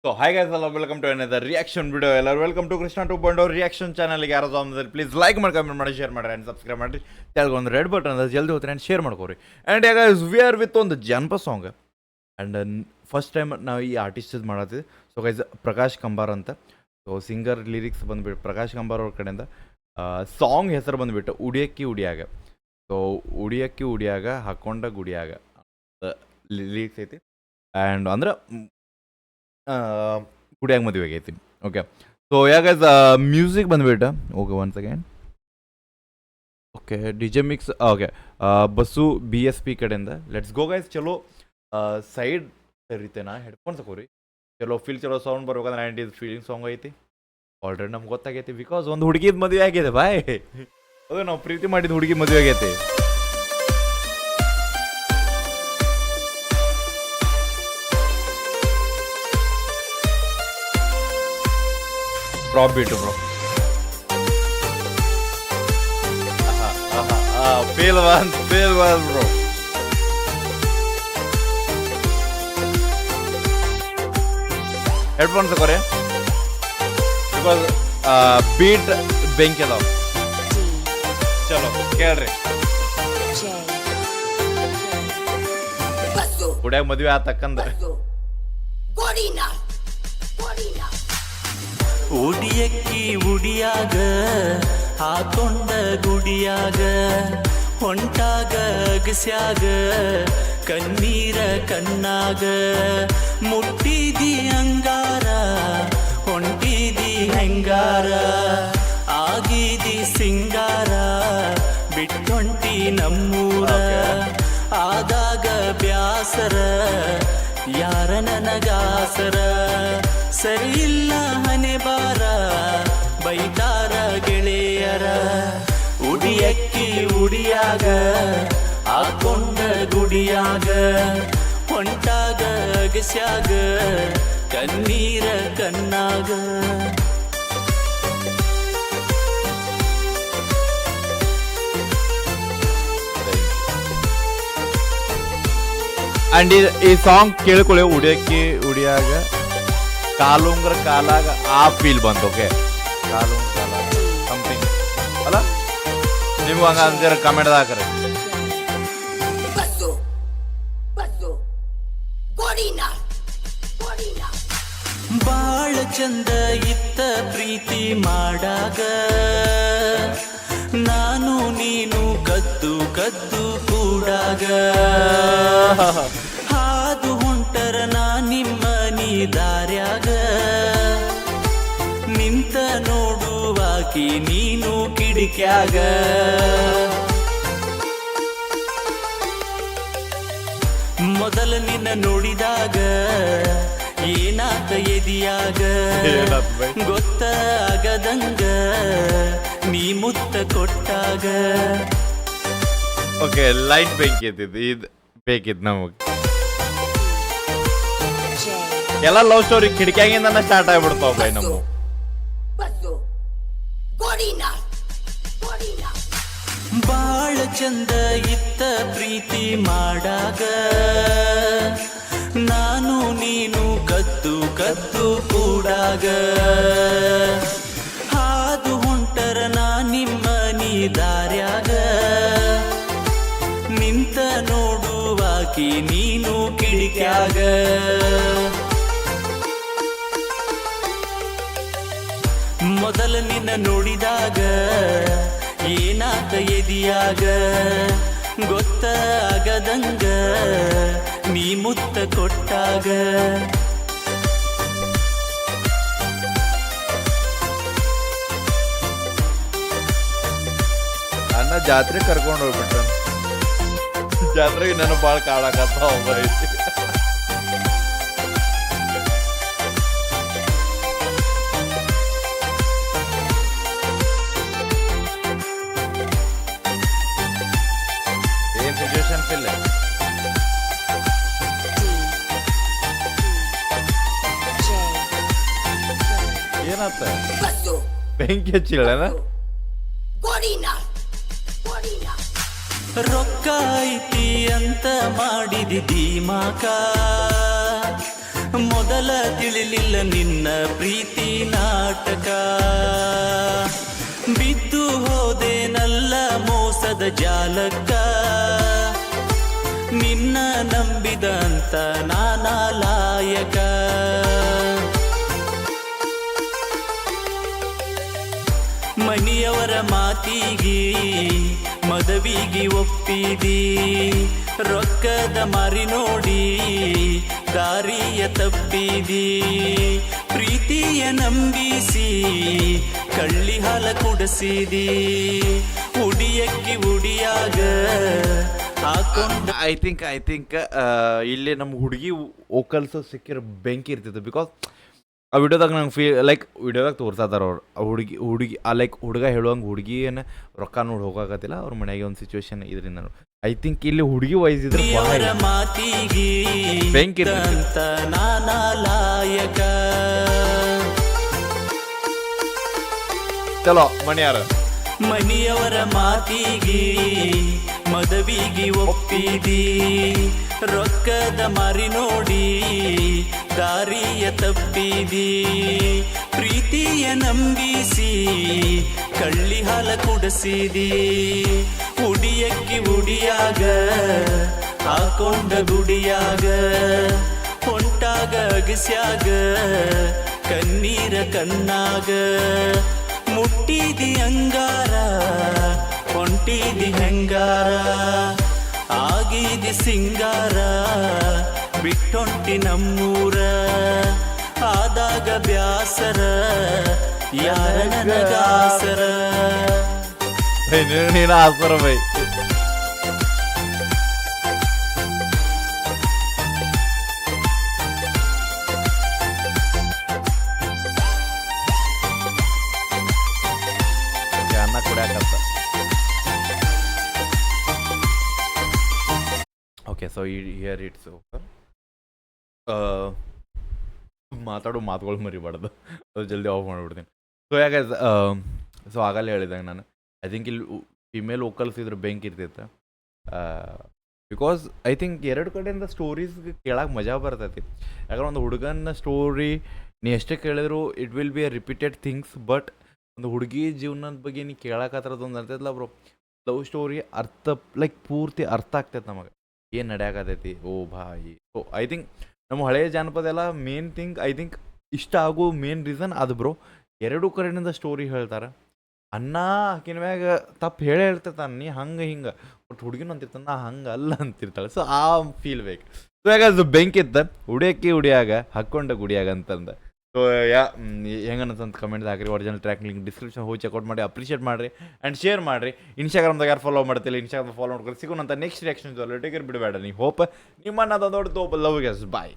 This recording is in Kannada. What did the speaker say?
So hi guys, hello, welcome to another reaction video. ಎಲ್ಲರೂ ವೆಲ್ಕಮ್ ಟು ಕೃಷ್ಣ 2.0 ರಿಯಾಕ್ಷನ್ ಚಾನಲ್ಗೆ ಯಾರು ಅಂದ್ರೆ ಪ್ಲೀಸ್ ಲೈಕ್ ಮಾಡಿ ಕಮೆಂಟ್ ಮಾಡಿ ಶೇರ್ ಮಾಡಿ ಆ್ಯಂಡ್ ಸಬ್ಸ್ಕ್ರೈಬ್ ಮಾಡಿ ತೆಳಗೆ ಒಂದು ರೆಡ್ ಬಟನ್ ಅದ ಜಲ್ದಿ ಹೋಗ್ತಾರೆ ಆ್ಯಂಡ್ ಶೇರ್ ಮಾಡ್ಕೋರಿ. ಆ್ಯಂಡ್ ಈಗ ವಿ ಆರ್ ವಿತ್ ಒಂದು ಜನಪದ ಸಾಂಗ್ ಆ್ಯಂಡ್ ಫಸ್ಟ್ ಟೈಮ್ ನಾವು ಈ ಆರ್ಟಿಸ್ಟ್ ಮಾಡತ್ತೀವಿ. ಸೊ ಗೈಸ್ ಪ್ರಕಾಶ್ ಕಂಬಾರ್ ಅಂತ. ಸೊ ಸಿಂಗರ್ ಲಿರಿಕ್ಸ್ ಬಂದುಬಿಟ್ಟು ಪ್ರಕಾಶ್ ಕಂಬಾರ್ ಅವ್ರ ಕಡೆಯಿಂದ. ಸಾಂಗ್ ಹೆಸರು ಬಂದುಬಿಟ್ಟು ಉಡಿಯಕ್ಕಿ ಉಡಿಯಾಗ. ಸೊ ಉಡಿಯಕ್ಕಿ ಉಡಿಯಾಗ ಹಾಕೊಂಡ ಗುಡಿಯಾಗ ಲಿರಿಕ್ಸ್ ಐತಿ. ಆ್ಯಂಡ್ ಅಂದ್ರೆ ಗುಡಿಯಾಗ ಮದುವೆ ಆಗೈತಿ. ಓಕೆ, ಸೊ ಯಾಗ ಮ್ಯೂಸಿಕ್ ಬಂದುಬಿಟ್ಟು okay one second. Okay, D J mix. Okay, bus BSP ಕಡೆಯಿಂದ. Let's go guys. ಚಲೋ ಸೈಡ್ ಸರಿತೇನಾ ಹೆಡ್ಫೋನ್ಸ್ ಹಾಕೋರಿ. ಚಲೋ ಚಲೋ ಸೌಂಡ್ ಬರ್ಬೇಕಂದ್ರೆ 90s ಫೀಲಿಂಗ್ ಸಾಂಗ್ ಐತಿ. ಆಲ್ರೆಡಿ ನಮ್ಗೆ ಗೊತ್ತಾಗೈತಿ ಬಿಕಾಸ್ ಒಂದು ಹುಡುಗಿದ ಮದುವೆ ಆಗಿದೆ ಬಾಯ್. ಅದು ನಾವು ಪ್ರೀತಿ ಮಾಡಿದ ಹುಡುಗಿ ಮದುವೆ ಆಗೈತಿ. Beat bro. Feel one bro. Headphones kore because beat bench adav. Chalo kelri kudiyaga madhuve atakandre ಉಡಿಯಕ್ಕಿ ಉಡಿಯಾಗ ಹಾಕೊಂಡ ಗುಡಿಯಾಗ ಹೊಂಟಾಗ ಅಗಸ್ಯಾಗ ಕಣ್ಣೀರ ಕಣ್ಣಾಗ ಮುಟ್ಟಿದಿ ಅಂಗಾರ ಹೊಂಟಿದಿ ಹೆಂಗಾರ ಆಗಿದಿ ಸಿಂಗಾರ ಬಿಟ್ಟೊಂಟಿ ನಮ್ಮೂರ ಆದಾಗ ಬ್ಯಾಸರ ಯಾರ ನನಗಾಸರ ಸರಿ ಇಲ್ಲ ಹನೆ ಬಾರ ಬೈತಾರ ಗೆಳೆಯರ ಉಡಿಯಕ್ಕಿ ಉಡಿಯಾಗ ಹಾಕೊಂಡ ಗುಡಿಯಾಗ ಹೊಂಟಾಗ ಅಗಸ್ಯಾಗ ಕಣ್ಣೀರ ಕಣ್ಣಾಗ. ಅಂಡ್ ಈ ಸಾಂಗ್ ಕೇಳ್ಕೊಳ್ಳಿ. ಉಡಿಯಕ್ಕಿ ಉಡಿಯಾಗ ಕಾಲುಂಗ್ರ ಕಾಲಾಗ ಆ ಫೀಲ್ ಬಂತು. ಓಕೆ, ಕಾಲುಂಗ್ರ ಕಾಲಾಗ ಸಮಥಿಂಗ್ ಅಲ್ಲ ನಿಮ್ಗೆ ಹಂಗ ಅಂತೀರ ಕಮೆಂಟ್ ಹಾಕ್ರಿ. ಬಾಳ ಚಂದ ಇತ್ತ ಪ್ರೀತಿ ಮಾಡಾಗ ನಾನು ನೀನು ಕದ್ದು ಕದ್ದು ಕೂಡಾಗ ಹಾದು ಹೊಂಟರ ನಾ ನಿಮ್ಮ ನೀ ದಾರ್ಯಾಗ ನಿಂತ ನೋಡುವಾಕಿ ನೀನು ಕಿಡಿಕ್ಯಾಗ ಮೊದಲ ನಿನ್ನ ನೋಡಿದಾಗ ಏನಾತ ಎದಿಯಾಗ ಗೊತ್ತಾಗದಂಗ ನೀ ಮುತ್ತ ಕೊಟ್ಟಾಗ. ಓಕೆ, ಲೈಟ್ ಬೇಕಿತ್ತು, ಇದು ಬೇಕಿತ್ತು ನಮಗೆ. ಎಲ್ಲ ಲವ್ ಸ್ಟೋರಿ ಕಿಟಕಿಯಾಗಿಂದ ಸ್ಟಾರ್ಟ್ ಆಗ್ಬಿಡ್ತಾವ ಬೈ ನಮ್ಮ. ಬಾಳ ಚಂದ ಇತ್ತ ಪ್ರೀತಿ ಮಾಡಾಗ ನಾನು ನೀನು ಕದ್ದು ಕದ್ದು ಕೂಡಾಗ ಹಾದು ಹೊಂಟರ ನಾ ನಿಮ್ಮ ನೀ ದಾರ್ಯಾಗ ನಿಂತ ನೋಡುವಾಕಿ ನೀನು ಕಿಡಿಕ್ಯಾಗ. ಮೊದಲ ನಿನ್ನ ನೋಡಿದಾಗ ಏನಾತ ಎದಿಯಾಗ ಗೊತ್ತಾಗದಂಗ ನೀ ಮುತ್ತ ಕೊಟ್ಟಾಗ. ಅಣ್ಣ ಜಾತ್ರೆ ಕರ್ಕೊಂಡು ಹೋಗ್ಬಿಟ್ಟ. ಜಾತ್ರೆಗೆ ನಾನು ಭಾಳ ಕಾಳಾಕತ್ತ ಒಬ್ಬರೈತಿ. ಏನ್ ಸಿಚುವೇಶನ್ ಫಿಲ್ ಏನತ್ತ ಬೆಂಕಿ ಹಚ್ಚಿಳನ. ರೊಕ್ಕ ಐತಿ ಅಂತ ಮಾಡಿದಿ ಧೀಮಾಕ ಮೊದಲ ತಿಳಿಲಿಲ್ಲ ನಿನ್ನ ಪ್ರೀತಿ ನಾಟಕ ಬಿದ್ದು ಹೋದೇನಲ್ಲ ಮೋಸದ ಜಾಲಕ್ಕ ನಿನ್ನ ನಂಬಿದಂತ ನಾನಾ ಲಾಯಕ ಮನಿಯವರ ಮಾತಿಗೆ ಮದವಿಗೆ ಒಪ್ಪಿದಿ ರೊಕ್ಕದ ಮಾರಿ ನೋಡಿ ದಾರಿಯ ತಪ್ಪಿದಿ ಪ್ರೀತಿಯ ನಂಬಿಸಿ ಕಳ್ಳಿ ಹಾಲ ಕುಡಿಸಿದಿ ಉಡಿಯಕ್ಕಿ ಉಡಿಯಾಗ ಹಾಕೊಂಡ ಐ ಥಿಂಕ್ ಇಲ್ಲಿ ನಮ್ಮ ಹುಡುಗಿ ಓಕಲ್ಸ್ ಸಿಕ್ಕಿರೋ ಬೆಂಕಿ ಇರ್ತಿತ್ತು ಬಿಕಾಸ್ ಆ ವಿಡಿಯೋದಾಗ ನಂಗೆ ಲೈಕ್ ವಿಡಿಯೋದಾಗ ತೋರ್ಸಾತಾರ ಅವ್ರು ಆ ಹುಡುಗಿ ಆ ಲೈಕ್ ಹುಡುಗ ಹೇಳುವಂಗೆ ಹುಡುಗಿಯನ್ನು ರೊಕ್ಕ ನೋಡಿ ಹೋಗಾಕತ್ತಿಲ್ಲ ಅವ್ರ ಮನೆಯಾಗೆ ಒಂದು ಸಿಚುವೇಶನ್ ಇದರಿಂದ ಐ ಥಿಂಕ್ ಇಲ್ಲಿ ಹುಡುಗಿ ವಯಸ್ಸಿದ್ರೆ ಮಾತಿಗೆ ಬೆಂಕಿ ಅಂತ ನಾನಾ ಲಾಯಕ ಚಲೋ ಮನೆಯಾರ ಮನಿಯವರ ಮಾತಿಗೆ ಮದವಿಗೆ ಒಪ್ಪಿದಿ ರೊಕ್ಕದ ಮಾರಿ ನೋಡಿ ದಾರಿಯ ತಪ್ಪಿದಿ ಪ್ರೀತಿಯ ನಂಬಿಸಿ ಕಳ್ಳಿ ಹಾಲ ಕುಡಿಸಿದಿ ಉಡಿಯಕ್ಕಿ ಉಡಿಯಾಗ ಹಾಕೊಂಡ ಗುಡಿಯಾಗ ಹೊಂಟಾಗ ಅಗಸ್ಯಾಗ ಕಣ್ಣೀರ ಕಣ್ಣಾಗ ಮುಟ್ಟಿದಿ ಅಂಗಾರ ಹೊಂಟಿದಿ ಹೆಂಗಾರ ಆಗಿದಿ ಸಿಂಗಾರ ಬಿಟ್ಟೊಂಟಿ ನಮ್ಮೂರ ಆದಾಗ ಬ್ಯಾಸರ ಯಾರ ನನಗಾಸರ ನೀನು ಆಸ್ಪರ ಬೈ ಅನ್ನ ಕುಡಿಯಾಕತ್ತ okay so here it's over ಮಾತಾಡೋ ಮಾತುಗಳು ಮರಿಬಾರ್ದು ಅದು ಜಲ್ದಿ ಆಫ್ ಮಾಡಿಬಿಡ್ತೀನಿ ಸೊ ಯಾಕೆ ಸೊ ಆಗಲ್ಲ ಹೇಳಿದಂಗೆ ನಾನು ಐ ಥಿಂಕ್ ಇಲ್ಲಿ ಫಿಮೇಲ್ ವೋಕಲ್ಸ್ ಇದ್ರೆ ಬೆಂಕಿ ಇರ್ತೈತೆ ಬಿಕಾಸ್ ಐ ಥಿಂಕ್ ಎರಡು ಕಡೆಯಿಂದ ಸ್ಟೋರೀಸ್ ಕೇಳಕ್ಕೆ ಮಜಾ ಬರ್ತೈತಿ ಯಾಕಂದ್ರೆ ಒಂದು ಹುಡುಗನ ಸ್ಟೋರಿ ನೀ ಎಷ್ಟೇ ಕೇಳಿದ್ರು it will be a repeated things but ಒಂದು ಹುಡುಗಿ ಜೀವನದ ಬಗ್ಗೆ ನೀ ಕೇಳಕತ್ತರದೊಂದು ಅರ್ತೈತಲ್ಲ ಬ್ರೋ ಲವ್ ಸ್ಟೋರಿ ಅರ್ಥ ಲೈಕ್ ಪೂರ್ತಿ ಅರ್ಥ ಆಗ್ತೈತೆ ನಮಗೆ ಏನು ನಡೆಯಾಕತೈತಿ ಓ ಭಾಯಿ ಸೊ ಐ ಥಿಂಕ್ ನಮ್ಮ ಹಳೆಯ ಜಾನಪದ ಎಲ್ಲ ಮೇನ್ ಥಿಂಗ್ ಐ ಥಿಂಕ್ ಇಷ್ಟ ಆಗೋ ಮೇನ್ ರೀಸನ್ ಅದು ಬ್ರೋ ಎರಡೂ ಕಡೆಯಿಂದ ಸ್ಟೋರಿ ಹೇಳ್ತಾರೆ ಅನ್ನ ಹಾಕಿನ ಮ್ಯಾಗ ತಪ್ಪು ಹೇಳ್ತಿರ್ತಾನೆ ನೀ ಹಂಗೆ ಹಿಂಗೆ ಬಟ್ ಹುಡುಗಿನ ಅಂತಿರ್ತಾನೆ ನಾ ಹಂಗೆ ಅಲ್ಲ ಅಂತಿರ್ತಾಳೆ ಸೊ ಆ ಫೀಲ್ ಬೇಕು ಸೊ ಯಾಕೆ ಅದು ಬೆಂಕಿತ್ತ ಉಡಿಯಕ್ಕೆ ಉಡಿಯಾಗ ಹಾಕ್ಕೊಂಡ ಗುಡಿಯಾಗ ಅಂತಂದ ಸೊ ಹೆಂಗನ್ನಂತ ಕಮೆಂಟ್ ಹಾಕ್ರಿ ಒರಿಜಿನಲ್ ಟ್ರ್ಯಾಕ್ ಲಿಂಕ್ ಡಿಸ್ಕ್ರಿಪ್ಷನ್ ಹೋಗಿ ಚೆಕ್ಔಟ್ ಮಾಡಿ ಅಪ್ರಿಷಿಯೇಟ್ ಮಾಡಿರಿ ಆ್ಯಂಡ್ ಶೇರ್ ಮಾಡಿರಿ ಇನ್ಸ್ಟಾಗ್ರಾಮ್ದಾಗ ಯಾರು ಫಾಲೋ ಮಾಡ್ತಿಲ್ಲ ಇನ್ಸ್ಟಾಗ್ರಾಮ್ ಫಾಲೋ ಮಾಡ್ಕೊಂಡು ಸಿಗೋಣಂತ ನೆಕ್ಸ್ಟ್ ರಿಯಾಕ್ಷನ್ ಟೇಕರ್ ಬಿಡಬೇಡ ನೀವು ಹೋಪ್ ನಿಮ್ಮನ್ನ ದೊಡ್ಡ ಲವ್ ಗೆಸ್ ಬಾಯ್